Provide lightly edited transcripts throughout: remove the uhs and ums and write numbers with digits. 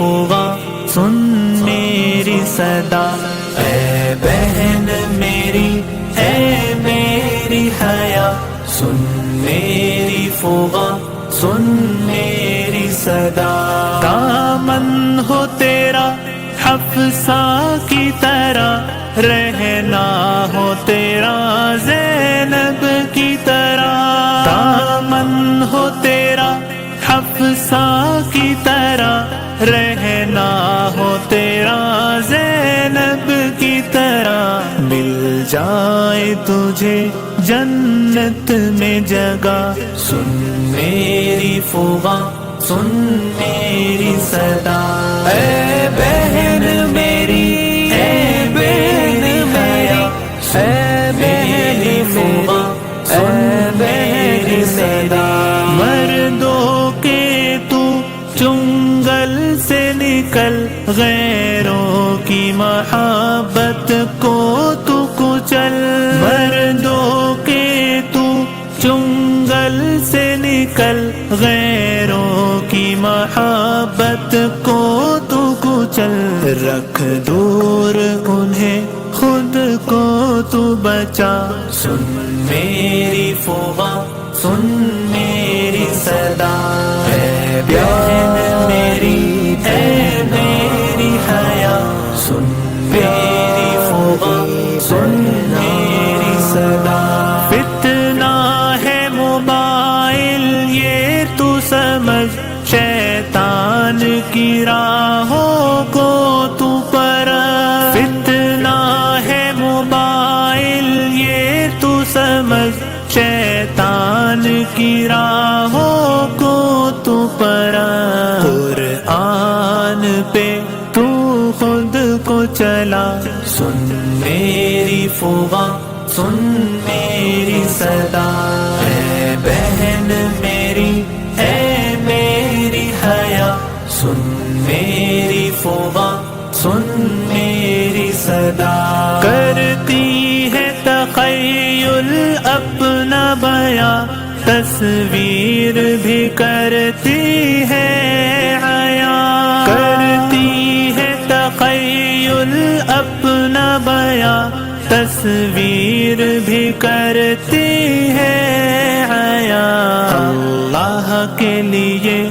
فغاں سن میری صدا، اے بہن میری اے میری حیا، سن میری فغاں سن میری صدا، دامن ہو تیرا حفصہ کی طرح، رہنا ہو تیرا زینب کی طرح، دامن ہو تیرا حفصہ کی طرح، رہنا ہو تیرا زینب کی طرح، مل جائے تجھے جنت میں جگہ، سن میری فغاں سن میری صدا، اے بہن میری اے بہن حیا، اے میری فغاں سن میری صدا، مردوں کے تو چنگل سے نکل، غیروں کی محبت کو تو کچل، مردوں کے تو چنگل سے نکل، غیروں کی محبت کو تو کچل، رکھ دور انہیں خود کو تو بچا، سن میری فغاں سن میری صدا، اے بہن میری اے میری حیا، سن میری فغاں سن میری صدا، فتنہ ہے موبائل یہ تو سمجھ، شیطان کی راہوں کو تو پرست، فتنہ ہے موبائل یہ تو سمجھ، شیطان کی راہوں کو تو پرست، قرآن پہ تو خود کو چلا، سن میری فغاں سن میری صدا، اے بہن میری اے میری حیا، سن میری فغاں سن میری صدا، کرتی ہے تخیل اپنا بیاں، تصویر بھی کرتی ہے حیا، کرتی ہے تخیل اپنا بیاں، تصویر بھی کرتی ہے حیا، اللہ کے لیے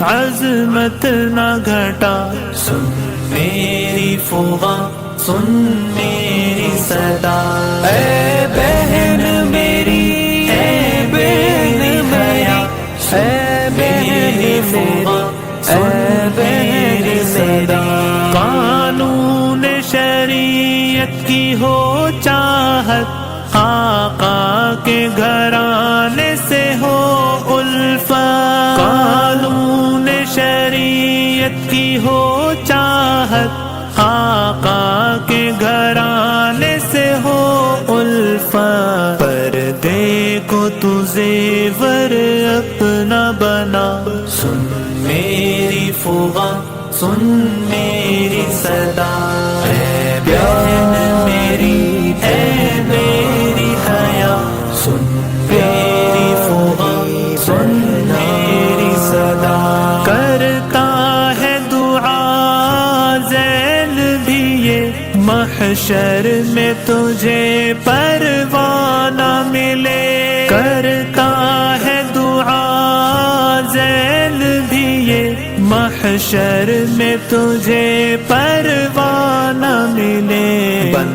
عظمت نہ گھٹا، سن میری فغاں سن میری صدا، اے بہن میری اے بہن حیا، اے میری فغاں اے میری صدا، قانون شریعت کی ہو چاہت، آقا کے گھرانے سے ہو الفت، قانون شریعت کی ہو چاہت، آقا کے گھرانے سے ہو الفت، پردے کو تو زیور اپنا بنا، سن میری فغاں سن میری صدا، اے بہن میری اے میری حیا، سن میری فغاں سن میری صدا، کرتا ہے دعا زین بھی یہ محشر میں تجھے پروانہ ملے، کرتا ہے دعا زین بھی یہ محشر میں تجھے پروانہ ملے، بن